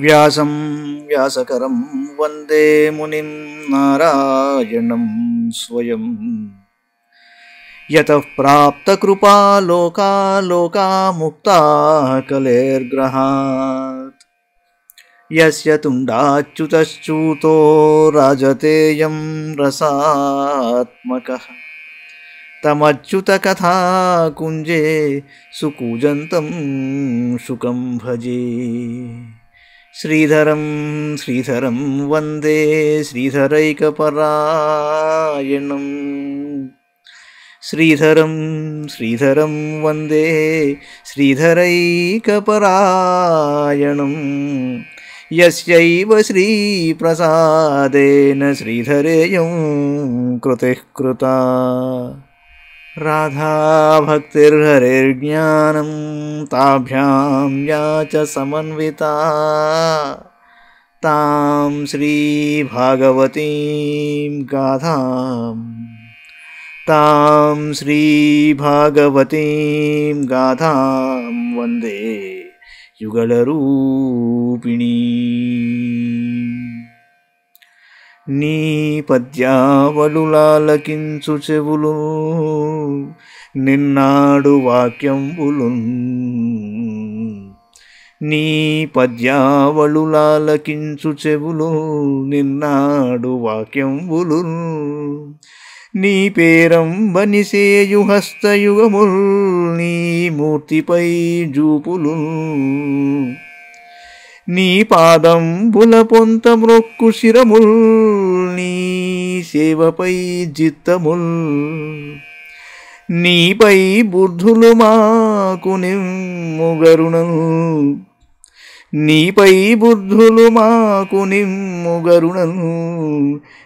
వ్యాసం వ్యాసకరం వందే మునిం నారాయణం స్వయం యతః ప్రాప్తకృపా లోకా లోకా ముక్తా కలేర్గ్రహాత్ యస్య తుండాచ్యుతశ్చ్యుతో రాజతేయం రసాత్మకః తమచ్యుత కథా కుంజే సుకూజంతం శుకం భజే. శ్రీధరం శ్రీధరం వందే శ్రీధరైకపరాయణం. శ్రీధరం శ్రీధరం వందే శ్రీధరైకపరాయణం. యస్యైవ శ్రీప్రసాదేన శ్రీధరేయం కృతిః కృతా. రాధా భక్తిర్హరేర్జ్ఞానం తాభ్యాం యా చ సమన్వితా తాం శ్రీ భాగవతీం గాథాం వందే యుగళరూపిణీ. నీ పద్యావళులాలకించు చెవులు నిన్నాడు వాక్యంబులు. నీ పద్యావళులాలకించు చెవులు నిన్నాడు వాక్యంబులు. నీ పేరంబనిసేయు హస్తయుగముల్ నీ మూర్తిపై జూపులు. నీ పాదంబుల పొంత మ్రొక్కు శిరముల్ నీ సేవపై జిత్తముల్. నీపై బుద్ధులు మాకు నిమ్ముగరుణలు. నీపై బుద్ధులు మాకు నిమ్ముగరుణలు.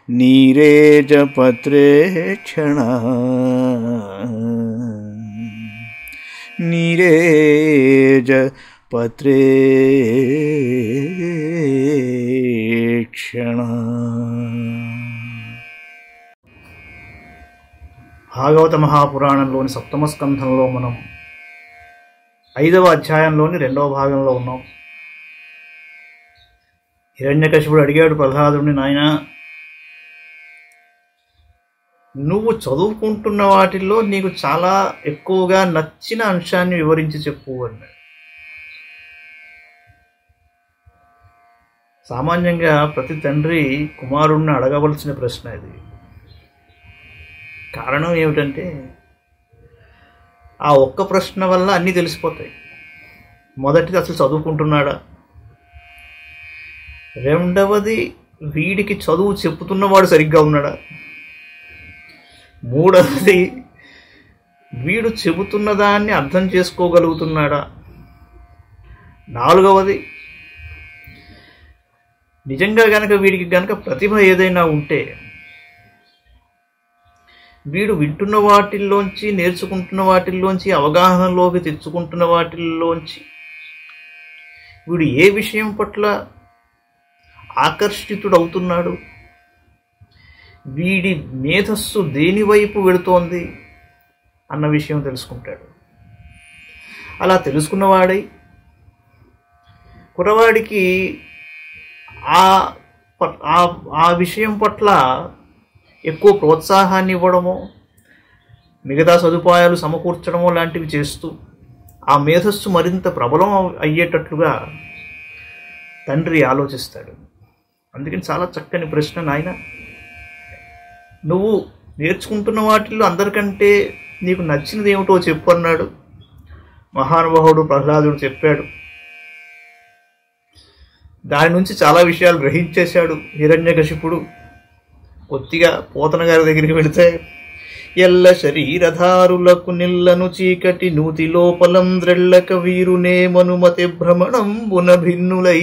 నీరేజ పత్రేక్షణ నీరేజ పత్రేక్షణ. భాగవత మహాపురాణంలోని సప్తమ స్కంధంలో మనం 5వ అధ్యాయంలోని 2వ భాగంలో ఉన్నాం. హిరణ్యకశిపుడు అడిగాడు ప్రహ్లాదుడిని, నాయనా నువ్వు చదువుకుంటున్న వాటిల్లో నీకు చాలా ఎక్కువగా నచ్చిన అంశాన్ని వివరించి చెప్పు అన్నాడు. సామాన్యంగా ప్రతి తండ్రి కుమారుణ్ణి అడగవలసిన ప్రశ్న ఇది. కారణం ఏమిటంటే ఆ ఒక్క ప్రశ్న వల్ల అన్నీ తెలిసిపోతాయి. మొదటిది అసలు చదువుకుంటున్నాడా, రెండవది వీడికి చదువు చెప్పుతున్నవాడు సరిగ్గా ఉన్నాడా, మూడవది వీడు చెబుతున్న దాన్ని అర్థం చేసుకోగలుగుతున్నాడా, నాలుగవది నిజంగా గనక వీడికి గనక ప్రతిభ ఏదైనా ఉంటే వీడు వింటున్న వాటిల్లోంచి, నేర్చుకుంటున్న వాటిల్లోంచి, అవగాహనలోకి తెచ్చుకుంటున్న వాటిల్లోంచి వీడు ఏ విషయం పట్ల ఆకర్షితుడవుతున్నాడు, వీడి మేధస్సు దేని వైపు వెళుతోంది అన్న విషయం తెలుసుకుంటాడు. అలా తెలుసుకున్నవాడై కుర్రవాడికి ఆ విషయం పట్ల ఎక్కువ ప్రోత్సాహాన్ని ఇవ్వడమో, మిగతా సదుపాయాలు సమకూర్చడమో లాంటివి చేస్తూ ఆ మేధస్సు మరింత ప్రబలం అయ్యేటట్లుగా తండ్రి ఆలోచిస్తాడు. అందుకని చాలా చక్కని ప్రశ్న, నాయన నువ్వు నేర్చుకుంటున్న వాటిల్లో అందరికంటే నీకు నచ్చినది ఏమిటో చెప్పు అన్నాడు. మహానుభావుడు ప్రహ్లాదుడు చెప్పాడు. దాని నుంచి చాలా విషయాలు గ్రహించేశాడు హిరణ్యకశిపుడు. కొద్దిగా పోతన గారి దగ్గరికి వెళితే, ఎల్ల శరీరధారులకు నిల్లను చీకటి నూతి లోపలం ద్రెళ్ళక వీరునే మనుమతి భ్రమణంబున భిన్నులై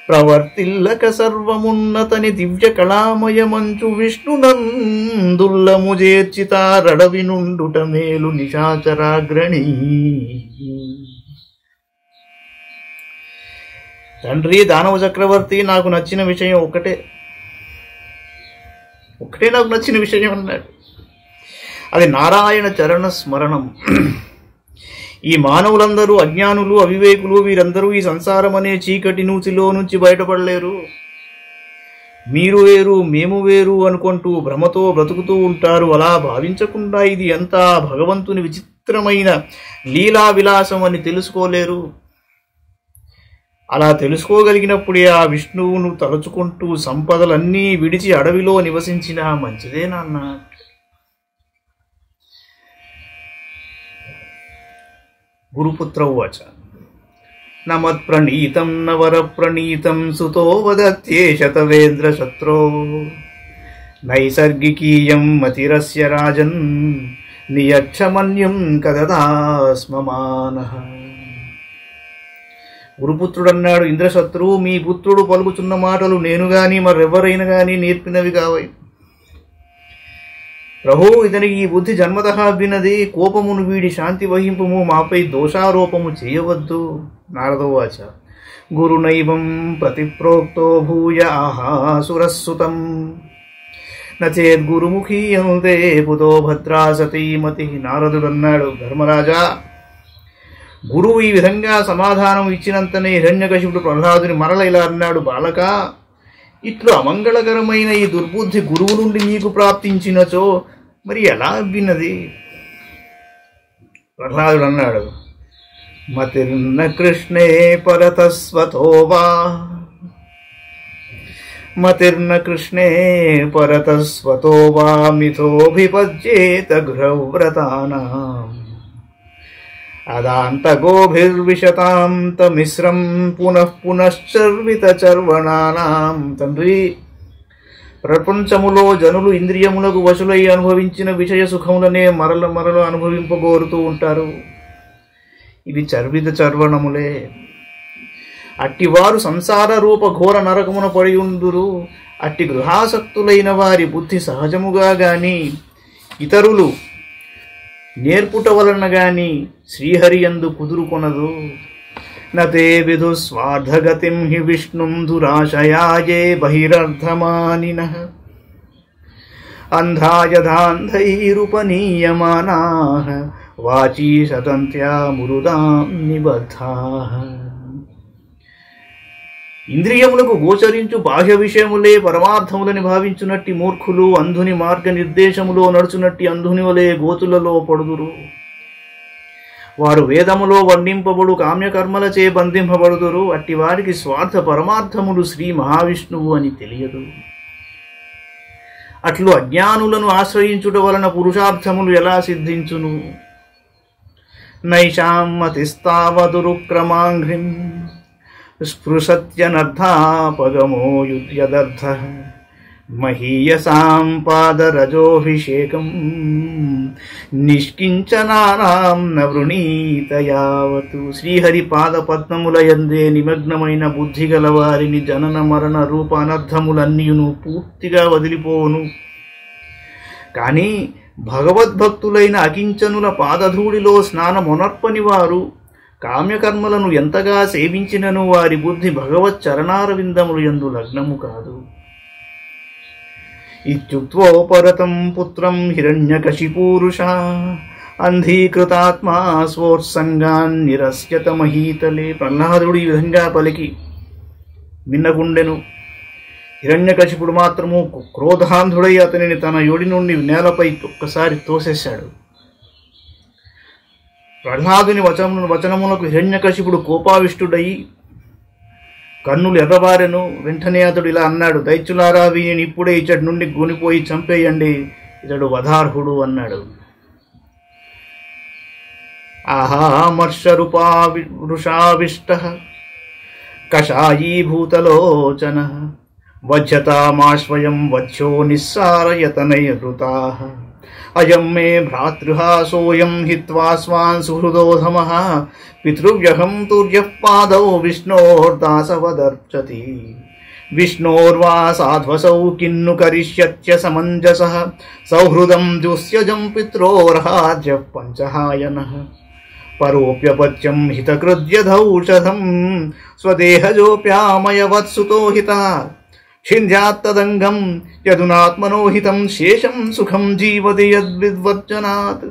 ప్రవర్తిల్లక సర్వమున్నతని దివ్య కళామయ మంచు విష్ణునందుల్లము చేర్చితారడవి నుండుట మేలు నిశాచరాగ్రణి. తండ్రి దానవ చక్రవర్తి, నాకు నచ్చిన విషయం ఒకటే నాకు నచ్చిన విషయం అన్నాడు. అది నారాయణ చరణ స్మరణం. ఈ మానవులందరూ అజ్ఞానులు, అవివేకులు. వీరందరూ ఈ సంసారం అనే చీకటి నూతిలో నుంచి బయటపడలేరు. మీరు వేరు, మేము వేరు అనుకుంటూ భ్రమతో బ్రతుకుతూ ఉంటారు. అలా భావించకుండా ఇది అంతా భగవంతుని విచిత్రమైన లీలా విలాసం అని తెలుసుకోలేరు. అలా తెలుసుకోగలిగినప్పుడే ఆ విష్ణువును తలుచుకుంటూ సంపదలన్నీ విడిచి అడవిలో నివసించిన మంచిదే నాన్న. గురుపుత్ర ఉవాచ నమత్ప్రణీతం నవర ప్రణీతం సుతో వదత్యేష తవేంద్ర శత్రో నైసర్గికీయం మతిరస్య రాజన్ నియక్షమన్యం కదదాస్మమానః. గురుపుత్రుడన్నాడు, ఇంద్రశత్రువు, మీ పుత్రుడు పలుకుతున్న మాటలు నేను గాని మరెవరైనా గాని నేర్పినవి కావై. ప్రభు, ఇతనికి ఈ బుద్ధి జన్మతః విన్నది. కోపమును వీడి శాంతి వహింపుము, మాపై దోషారోపము చేయవద్దు. నారదోవాచ గురునైవం ప్రతిప్రోక్తో భూయ ఆహాసురస్సుతం నచేద్గురుముఖీయంతే పుతో భద్రా సతీమతి. నారదుడన్నాడు, ధర్మరాజా, గురువు ఈ విధంగా సమాధానం ఇచ్చినంతనే హిరణ్యకశిపుడు ప్రహ్లాదుని మరల ఇలా అన్నాడు, బాలక, ఇట్లు అమంగళకరమైన ఈ దుర్బుద్ధి గురువు నుండి నీకు ప్రాప్తించినచో మరి ఎలా విన్నది? ప్రహ్లాదుడు అన్నాడు, మతిర్న కృష్ణే పరతస్వతోవా మతిర్న కృష్ణే పరతస్వతోవా మిథోభిపజ్యేత గృహవ్రతానాం అదాంతగోభిర్విశతాంతమిశ్రం పునః పునశ్చర్విత చర్వణానాం. తండ్రి, ప్రపంచములో జనులు ఇంద్రియములకు వశులై అనుభవించిన విషయ సుఖములనే మరల మరల అనుభవింపగోరుతూ ఉంటారు. ఇవి చర్విత చర్వణములే. అట్టివారు సంసార రూప ఘోర నరకమున పడి ఉందురు. అట్టి గృహాసక్తులైన వారి బుద్ధి సహజముగా గాని ఇతరులు నేర్పుట వలన గాని శ్రీహరియందు కుదురుకొనదు. నతే విదు స్వార్థగతిం హి విష్ణుం దురాశయాయే బహిరర్థమానినః అంధాయధాంధైరుపనీయమానాః వాచీ సతంత్యా మురుదాం నిబద్ధాః. ఇంద్రియములకు గోచరించు బాహ్య విషయములే పరమార్థములని భావించునట్టి మూర్ఖులు అంధుని మార్గ నిర్దేశములో నడుచునట్టి అంధుని వలె గోతులలో పడుదురు. వారు వేదములో వర్ణింపబడు కామ్యకర్మలచే బంధింపబడుదురు. అట్టి వారికి స్వార్థ పరమార్థములు శ్రీ మహావిష్ణువు అని తెలియదు. అట్లు అజ్ఞానులను ఆశ్రయించుట వలన పురుషార్థములు ఎలా సిద్ధించును? నైషాం మతిస్తావదురుక్రమాంఘ్రిం స్పృశత్యనర్థాపగమో యుధ్యదర్థః మహీయసాం పాదరజోభిషేకం నిష్కించనానాం నవృణీత యావతు. శ్రీహరి పాద పద్మములయందే నిమగ్నమైన బుద్ధి గల వారిని జనన మరణ రూప అనర్థములన్నీయును పూర్తిగా వదిలిపోవును. కానీ భగవద్భక్తులైన అకించనుల పాదధూళిలో స్నానమొనర్పని వారు కామ్యకర్మలను ఎంతగా సేవించినను వారి బుద్ధి భగవత్ చరణారవిందములు యందు లగ్నము కాదు. ఇత్యుక్త్వోపరతం పుత్రం హిరణ్యకశిపూరుషా అంధీకృతాత్మా స్వోత్సంగాన్ నిరస్యత మహీతలే. ప్రహ్లాదుడు ఈ విధంగా పలికి మిన్నగుండెను. హిరణ్యకశిపుడు మాత్రము క్రోధాంధుడై అతనిని తన యోడి నుండి నేలపై ఒక్కసారి తోసేశాడు. ప్రహ్లాదుని వచనములకు హిరణ్యకశిపుడు కోపావిష్టుడై కన్నులు ఎర్రబారెను. వెంటనే అతడు ఇలా అన్నాడు, దైత్యులారా, వీని ఇప్పుడే ఇచ్చటి నుండి గునిపోయి చంపేయండి, ఇతడు వధార్హుడు అన్నాడు. ఆహామర్షరూపావృషావిష్టః కషాయీభూతలోచనః వజ్యతామాశ్వయం వధ్యో నిస్సారయతనైర్హృతాః అయం మే భ్రాతృహా సోయం హిత్వా స్వాన్ సుహృదోధమః పితృవ్యహం తుర్యః పాదౌ విష్ణోర్దాసవదర్చతి విష్ణోర్వా సాధ్వసౌ కిన్ను కరిష్యత్య సమంజసః సౌహృదం దుస్యజం పిత్రోర్హాజ్యః పంచహాయనః పరోప్యపత్యం హితకృద్యధౌషధం స్వదేహజోప్యామయవత్సుతో హితః ఛింద్యాత్తదంగం యదునాత్మనో హితం శేషం సుఖం జీవతి యద్విద్వర్జనాత్.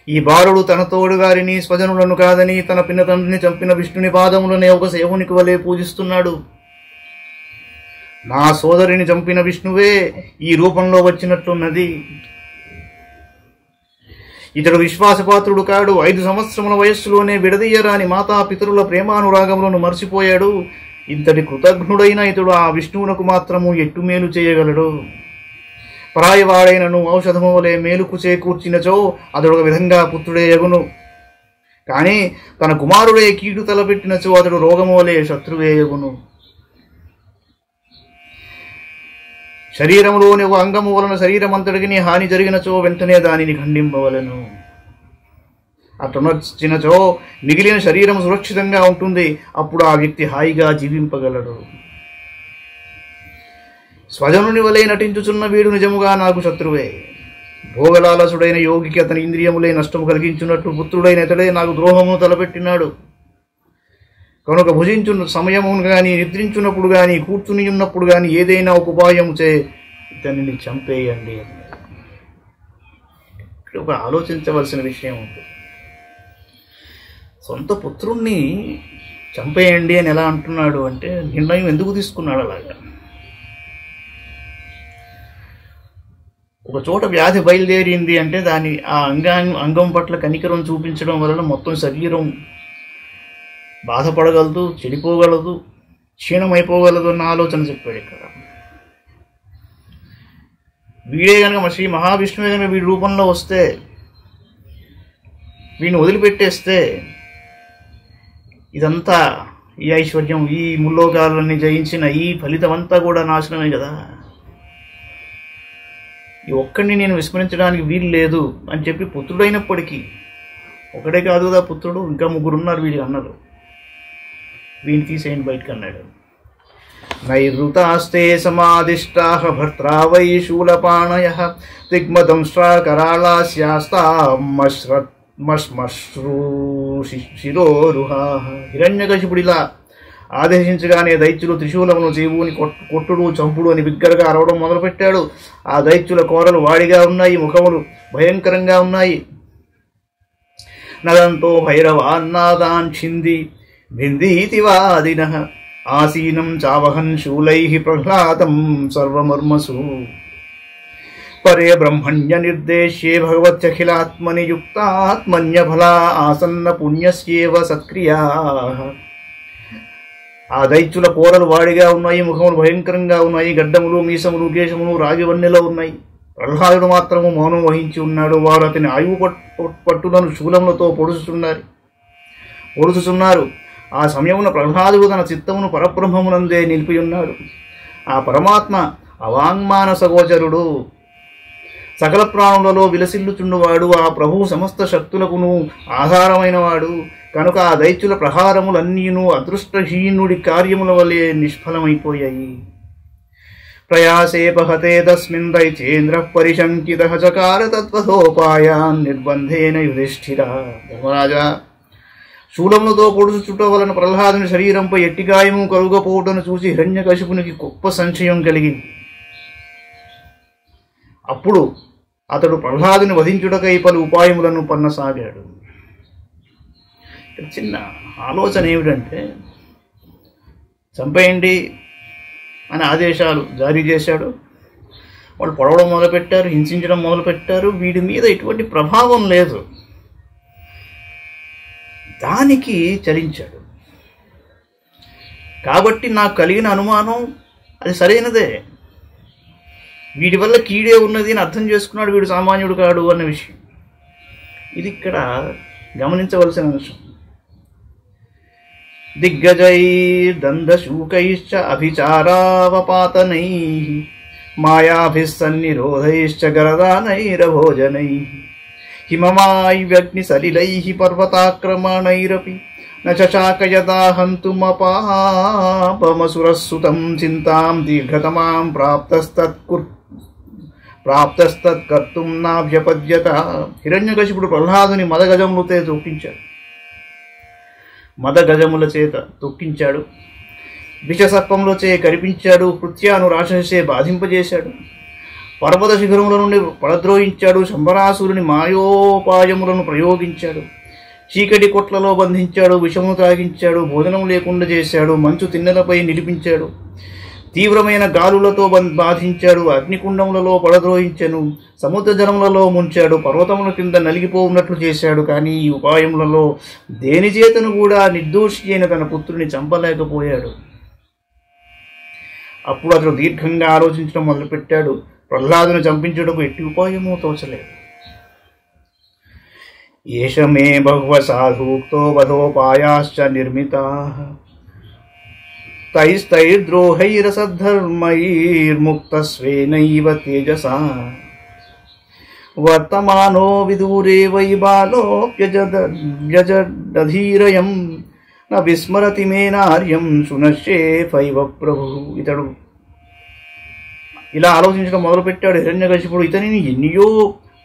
ఈ బాలుడు తన తోడుగారిని స్వజనులను కాదని తన పిన్న తండ్రిని చంపిన విష్ణుని పాదములనే ఒక సేవకునికి వలె పూజిస్తున్నాడు. నా సోదరిని చంపిన విష్ణువే ఈ రూపంలో వచ్చినట్లున్నది. ఇతడు విశ్వాసపాత్రుడు కాడు. 5 సంవత్సరముల వయస్సులోనే విడదీయరాని మాతాపితరుల ప్రేమానురాగములను మర్చిపోయాడు. ఇంతటి కృతజ్ఞుడైన ఇతడు ఆ విష్ణువునకు మాత్రము ఎట్టు మేలు చేయగలడు? పరాయివాడైనను ఔషధము వలె మేలుకు చేకూర్చినచో అతడు ఒక విధంగా పుత్రుడే యగును. కానీ తన కుమారుడే కీడు తలపెట్టినచో అతడు రోగము వలె శత్రువే యగును. శరీరములోని ఒక అంగము వలన శరీరమంతటికి హాని జరిగినచో వెంటనే దానిని ఖండింపవలను. అటునచ్చినచో మిగిలిన శరీరం సురక్షితంగా ఉంటుంది. అప్పుడు ఆ వ్యక్తి హాయిగా జీవింపగలడు. స్వజనుని వలె నటించుచున్న వీడు నిజముగా నాకు శత్రువే. భోగలాలసుడైన యోగికి అతని ఇంద్రియములే నష్టము కలిగించున్నట్టు పుత్రుడైన ఇతడే నాకు ద్రోహము తలపెట్టినాడు. కనుక భుజించు సమయమును గాని, నిద్రించున్నప్పుడు గాని, కూర్చుని ఉన్నప్పుడు గాని ఏదైనా ఒక ఉపాయము చే ఇతనిని చంపేయండి. ఇక్కడ ఒక ఆలోచించవలసిన విషయం ఉంది. సొంత పుత్రుణ్ణి చంపేయండి అని ఎలా అంటున్నాడు అంటే, నిర్ణయం ఎందుకు తీసుకున్నాడు అలాగా? ఒక చోట వ్యాధి బయలుదేరింది అంటే దాని ఆ అంగం పట్ల కనికరం చూపించడం వలన మొత్తం శరీరం బాధపడగలదు, చెడిపోగలదు, క్షీణమైపోగలదు అన్న ఆలోచన చెప్పాడు ఇక్కడ. వీడే కనుక శ్రీ మహావిష్ణువే కనుక వీడి రూపంలో వస్తే, వీడిని వదిలిపెట్టేస్తే ఇదంతా ఈ ఐశ్వర్యం, ఈ ముల్లోకాలన్నీ జయించిన ఈ ఫలితం అంతా కూడా నాశనమే కదా. ఈ ఒక్కడిని నేను విస్మరించడానికి వీలు లేదు అని చెప్పి పుత్రుడైనప్పటికీ, ఒకడే కాదు కదా పుత్రుడు, ఇంకా 3 ఉన్నారు వీడి అన్నలు, వీడిని తీసేయండి బయటకు అన్నాడు. నైరుతాస్తే సమాదిష్టాః భర్త్రా వై శూలపాణయః దిగ్మదంష్ట్రా కరాళాస్యాస్తామశ్రు శిరోరుహాః. హిరణ్యకశిపుడిలా ఆదేశించగానే దైత్యులు త్రిశూలమును జీవుని కొట్టుడు చంపుడు అని బిగ్గరగా అరవడం మొదలుపెట్టాడు. ఆ దైత్యుల కోరలు వాడిగా ఉన్నాయి, ముఖములు భయంకరంగా ఉన్నాయి. నదంతో భైరవాన్నాదాన్ ఛింది భిందీతి వాదినః ఆసీనం చావహన్ శూలైః ప్రహ్లాదం సర్వమర్మసు పరే బ్రహ్మణ్య నిర్దేశ్యే భగవత్యఖిలాత్మని యుక్తాత్మన్యఫలా ఆసన్న పుణ్యస్యేవ సత్క్రియాః. ఆ దైత్యుల కోరలు వాడిగా ఉన్నాయి, ముఖములు భయంకరంగా ఉన్నాయి, గడ్డములు మీసములు కేశములు రాగివన్నెలో ఉన్నాయి. ప్రహ్లాదుడు మాత్రము మౌనం వహించి ఉన్నాడు. వారు అతని ఆయువు పట్టులను శూలములతో పొడుచుచున్నారు. ఆ సమయమున ప్రహ్లాదుడు తన చిత్తమును పరబ్రహ్మమునందే నిలిపి ఉన్నాడు. ఆ పరమాత్మ అవాంగ్మానస గోచరుడు, సకల ప్రాణులలో విలసిల్లుచుండువాడు. ఆ ప్రభువు సమస్త శక్తులకును ఆధారమైన వాడు. కనుక ఆ దైత్యుల ప్రహారములన్నీను అదృష్టహీనుడి కార్యముల వలె నిష్ఫలమైపోయాయి. ప్రయాసేపహతే తస్మిన్ దైత్యేంద్ర పరిశంకిత చకార తత్వతోపాయాన్ నిర్బంధేన యుధిష్ఠిర. ధర్మరాజా, శూలములతో పొడుచుట వలన ప్రహ్లాదుని శరీరంపై ఎట్టిగాయము కలుగపోవటను చూసి హిరణ్యకశిపునికి గొప్ప సంశయం కలిగింది. అప్పుడు అతడు ప్రహ్లాదుని వధించుటకై పలు ఉపాయములను పన్నసాగాడు. చిన్న ఆలోచన ఏమిటంటే, చంపేయండి అని ఆదేశాలు జారీ చేశాడు. వాళ్ళు పొడవడం మొదలుపెట్టారు, హింసించడం మొదలుపెట్టారు. వీడి మీద ఎటువంటి ప్రభావం లేదు. దానికి చలించాడు. కాబట్టి నాకు కలిగిన అనుమానం అది సరైనదే. వీడి వల్ల కీడే ఉన్నది అని అర్థం చేసుకున్నాడు. వీడు సామాన్యుడు కాడు అన్న విషయం ఇది ఇక్కడ గమనించవలసిన అంశం. దిగ్గజైర్దందశూకైశ్చ అభిచారావపాతనైః మాయాభిస్సన్నిరోధైశ్చ గరదానైరభోజనైః హిమమాయ్వ్యగ్నిసలిలైః పర్వతాక్రమణైరపి న చచాకయదాహంతుమపాపమసురస్సుతం చింతాం దీర్ఘతమాం ప్రాప్తస్తత్కర్తుం నాభ్యపద్యత. హిరణ్యకశిపుడు ప్రహ్లాదుని మదగజముల చేత తొక్కించాడు. విషసర్పములచే కరిపించాడు. కృత్యాను రాక్షసే బాధింపజేశాడు. పర్వత శిఖరముల నుండి పడద్రోయించాడు. శంబరాసురుని మాయోపాయములను ప్రయోగించాడు. చీకటి కొట్లలో బంధించాడు. విషమును త్రాగించాడు. భోజనం లేకుండా చేశాడు. మంచు తిన్నెలపై నిలిపించాడు. తీవ్రమైన గాలులతో బాధించాడు. అగ్నికుండములలో పడద్రోయించెను. సముద్ర జలములలో ముంచాడు. పర్వతముల కింద నలిగిపోవున్నట్లు చేశాడు. కానీ ఈ ఉపాయములలో దేని చేతను కూడా నిర్దోషి అయిన తన పుత్రుని చంపలేకపోయాడు. అప్పుడు అతడు దీర్ఘంగా ఆలోచించడం మొదలుపెట్టాడు. ప్రహ్లాదును చంపించుటకు ఎట్టి ఉపాయమో తోచలేదు. ఏష మే బహువ సాధూక్తో వధోపాయాశ్చ నిర్మితాః తైస్తైర్ద్రోహైరసద్ధర్మైర్ముక్తస్వేనైవ తేజసా వర్తమానో విదూరే వై బాలోప్యజధీరయం న విస్మరతి మే నార్యం సునశ్యేఫైవ ప్రభు. ఇతడు ఇలా ఆలోచించడం మొదలుపెట్టాడు. హిరణ్యకశిపుడు, ఇతనిని ఎన్నియో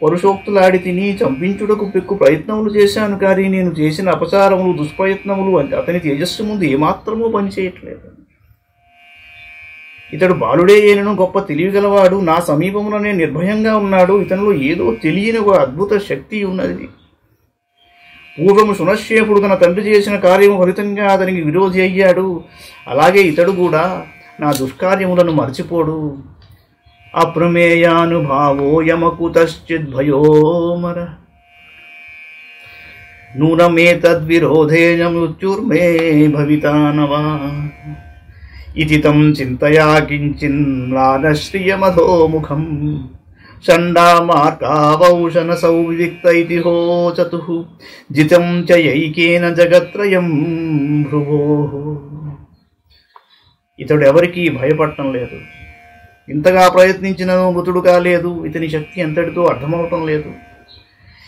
పరుషోక్తులాడి తిని చంపించుటకు పెక్కు ప్రయత్నములు చేశాను, కానీ నేను చేసిన అపచారములు దుష్ప్రయత్నములు అతని తేజస్సు ముందు ఏమాత్రమూ పనిచేయట్లేదు. ఇతడు బాలుడే అయినను గొప్ప తెలివిగలవాడు. నా సమీపంలోనే నిర్భయంగా ఉన్నాడు. ఇతనిలో ఏదో తెలియని ఒక అద్భుత శక్తి ఉన్నది. పూర్వము సునశ్యేపుడు తన తండ్రి చేసిన కార్యము ఫలితంగా అతనికి విరోధి అయ్యాడు. అలాగే ఇతడు కూడా నా దుష్కార్యములను మర్చిపోడు. అప్రమేయానుభావోయమకుతశ్చిద్భయోమర నూనమేతద్విరోధేన మృత్యుర్మే భవితానవా ఇతి తం చింతయా కించిన్మ్లానశ్రియమధోముఖం షండామార్కావౌషనసౌ వివిక్త ఇతి హోచతుః జితం చ యైకేన జగత్రయం భ్రువోః. ఇతడు ఎవరికీ భయపడటం లేదు. ఇంతగా ప్రయత్నించినను మృతుడు కాలేదు. ఇతని శక్తి ఎంతటితో అర్థమవటం లేదు.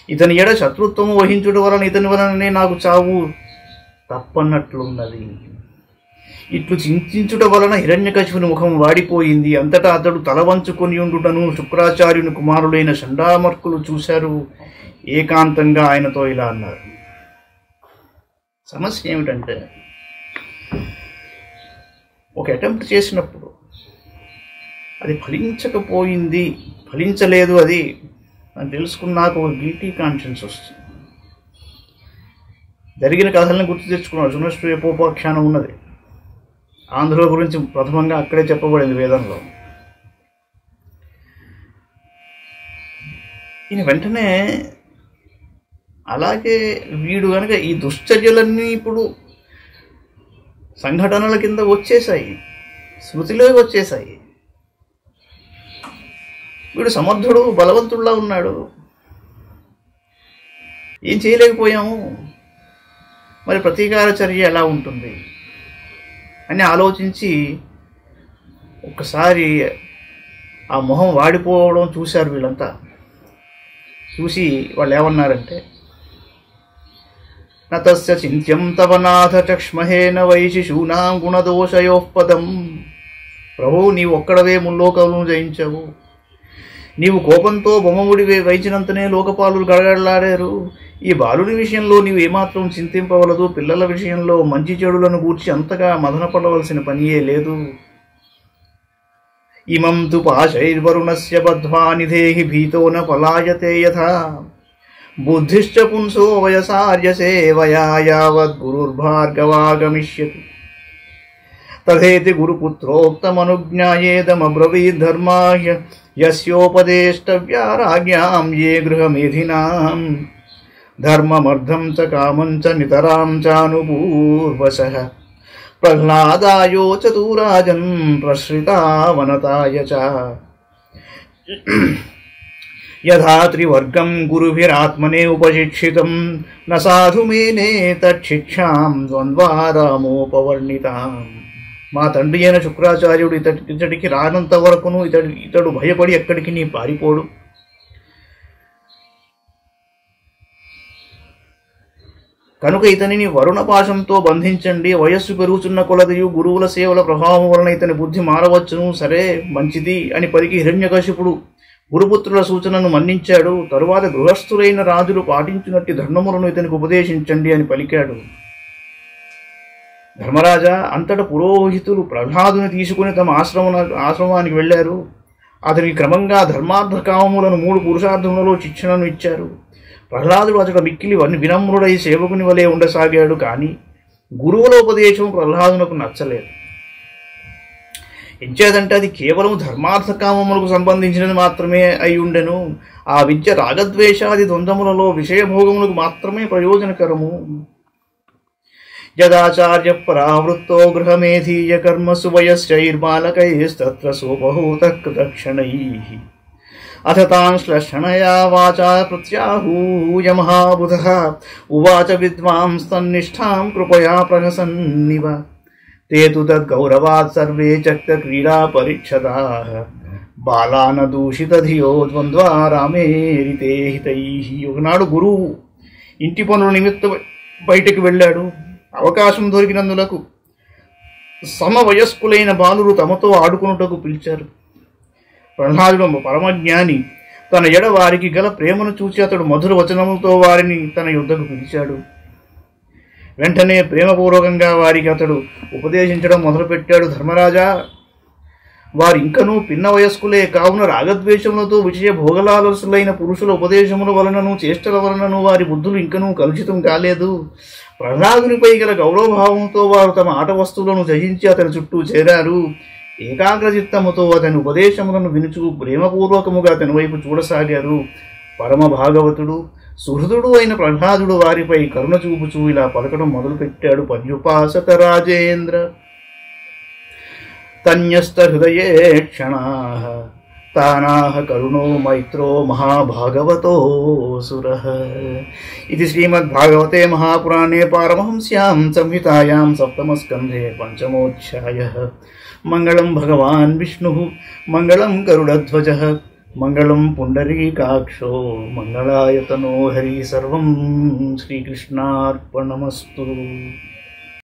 ఇతని ఎడ శత్రుత్వము వహించుట వలన ఇతని వలననే నాకు చావు తప్పన్నట్లున్నది. ఇట్లు చింతించుట వలన హిరణ్యకశిపుని ముఖం వాడిపోయింది. అంతటా అతడు తల వంచుకొని ఉండుటను శుక్రాచార్యుని కుమారుడైన షండామర్కులు చూశారు. ఏకాంతంగా ఆయనతో ఇలా అన్నారు. సమస్య ఏమిటంటే, ఒక అటెంప్ట్ చేసినప్పుడు అది ఫలించలేదు అది అని తెలుసుకున్నాక ఒక గిల్టీ కాన్షియన్స్ వస్తుంది. జరిగిన కథలను గుర్తు తెచ్చుకున్నాడు. సునశ్యేపోపాఖ్యానం ఉన్నది. ఆంధ్రుల గురించి ప్రథమంగా అక్కడే చెప్పబడింది వేదంలో. ఈయన వెంటనే అలాగే వీడు కనుక ఈ దుశ్చర్యలన్నీ ఇప్పుడు సంఘటనల కింద వచ్చేసాయి, స్మృతిలోకి వచ్చేసాయి. వీడు సమర్థుడు, బలవంతుడులా ఉన్నాడు, ఏం చేయలేకపోయాము, మరి ప్రతీకార చర్య ఎలా ఉంటుంది అని ఆలోచించి ఒక్కసారి ఆ మొహం వాడిపోవడం చూశారు వీళ్ళంతా. చూసి వాళ్ళు ఏమన్నారంటే, నతస్య చింత్యం తవ నాథ చక్ష్మహేన వైశిశూనాం గుణదోషయోపదం. ప్రభు, నీవు ఒక్కడవే ముల్లోకములను జయించావు. నీవు కోపంతో బొమ్మముడి వైచినంతనే లోకపాలు గడగడలాడారు. ఈ బాలుడి విషయంలో నీవు ఏమాత్రం చింతింపవలదు. పిల్లల విషయంలో మంచి చెడులను గూర్చి అంతగా మదనపడవలసిన పనియే లేదు. ఇమం తు పాశైర్వరుణస్య బద్ధ్వా నిధేహి భీతో న పలాయతే యథా బుద్ధిశ్చ పుంసో వయసార్యసేవయా యావద్ గురుర్భార్గవాగమిష్యతి తథేతి గురుపుత్రోక్తమనుజ్ఞాయేదమబ్రవీద్ధర్మాహ్య యస్యోపదేష్టవ్యా రాజ్ఞాం ఏ గృహమేధినాం ధర్మమర్థం చ కామం చ నితరాం చానుపూర్వశః ప్రహ్లాదాయో చతురాజన్ ప్రశ్రితావనతాయ చ యథా త్రివర్గం గురుభిరాత్మనే ఉపశిక్షితం న సాధు మేనే తచ్చిక్షాం ద్వంద్వారామోపవర్ణితాం. మా తండ్రి అయిన శుక్రాచార్యుడు ఇతడికి రానంత వరకును ఇతడు భయపడి ఎక్కడికి నీ పారిపోడు. కనుక ఇతనిని వరుణపాశంతో బంధించండి. వయస్సు పెరుగుతున్న కొలదియు గురువుల సేవల ప్రభావం వలన ఇతని బుద్ధి మారవచ్చును. సరే, మంచిది అని పలికి హిరణ్యకశిపుడు గురుపుత్రుల సూచనను మన్నించాడు. తరువాత గృహస్థులైన రాజులు పాటించినట్టు ధర్మములను ఇతనికి ఉపదేశించండి అని పలికాడు. ధర్మరాజా, అంతటా పురోహితులు ప్రహ్లాదుని తీసుకుని తమ ఆశ్రమానికి వెళ్లారు. అతనికి క్రమంగా ధర్మార్థ కామములను 3 పురుషార్థములలో శిక్షణను ఇచ్చారు. ప్రహ్లాదుడు అతడు మిక్కిలి వినమ్రుడై సేవకుని వలె ఉండసాగాడు. కానీ గురువుల ఉపదేశం ప్రహ్లాదునకు నచ్చలేదు. ఎంచేదంటే అది కేవలం ధర్మార్థ కామములకు సంబంధించినది మాత్రమే అయి ఉండెను. ఆ విద్య రాగద్వేషాది ద్వంద్వములలో విషయభోగములకు మాత్రమే ప్రయోజనకరము. యదాచార్య పరావృత్తో గృహమేధీయ కర్మసు వయశ్చైర్బాలకైస్తత్ర సోపహూత దక్షిణైః అథ తాన్ శ్లషణయా వాచా ప్రత్యాహూయ మహాబుధః ఉవాచ విద్వాంస్తన్నిష్టాం కృపయా ప్రహసన్నివ తే తు తద్గౌరవాత్ సర్వే చక్త క్రీడా పరీక్షదాః బాలాన దూషిత ధియో ద్వంద్వా రామేరితే హితైః. ఒకనాడు గురువు ఇంటి పనుల నిమిత్తం బయటకు వెళ్ళాడు. అవకాశం దొరికినందులకు సమవయస్కులైన బాలురు తమతో ఆడుకున్నటకు పిలిచారు. ప్రహ్లాదుడు పరమజ్ఞాని. తన ఎడ వారికి గల ప్రేమను చూచి అతడు మధుర వచనములతో వారిని తన యుద్ధకు పిలిచాడు. వెంటనే ప్రేమపూర్వకంగా వారికి అతడు ఉపదేశించడం మొదలుపెట్టాడు. ధర్మరాజా, వారు ఇంకనూ పిన్న వయస్కులే. కావున రాగద్వేషములతో విషయ భోగలాలసులైన పురుషుల ఉపదేశముల వలనను చేష్టల వలనను వారి బుద్ధులు ఇంకనూ కలుషితం కాలేదు. ప్రహ్లాదునిపై గల గౌరవభావంతో వారు తమ ఆట వస్తువులను త్యజించి అతని చుట్టూ చేరారు. ఏకాగ్రచిత్తముతో అతని ఉపదేశములను వినుచు ప్రేమపూర్వకముగా అతని వైపు చూడసాగారు. పరమ భాగవతుడు సుహృదుడు అయిన ప్రహ్లాదుడు వారిపై కరుణ చూపుచూ ఇలా పలకడం మొదలుపెట్టాడు. పర్యుపాసత రాజేంద్ర తన్యస్త హృదయే క్షణాః తానాః కరుణో మైత్రో మహాభాగవతోऽసురః. ఇది శ్రీమద్భాగవతే మహాపురాణే పారమహంస్యాం సంహితాయాం సప్తమస్కంధే పంచమోధ్యాయః. మంగళం భగవాన్ విష్ణుః మంగళం గరుడధ్వజః మంగళం పుండరీకాక్షో మంగళాయతనో హరి. సర్వం శ్రీకృష్ణార్పణమస్తు.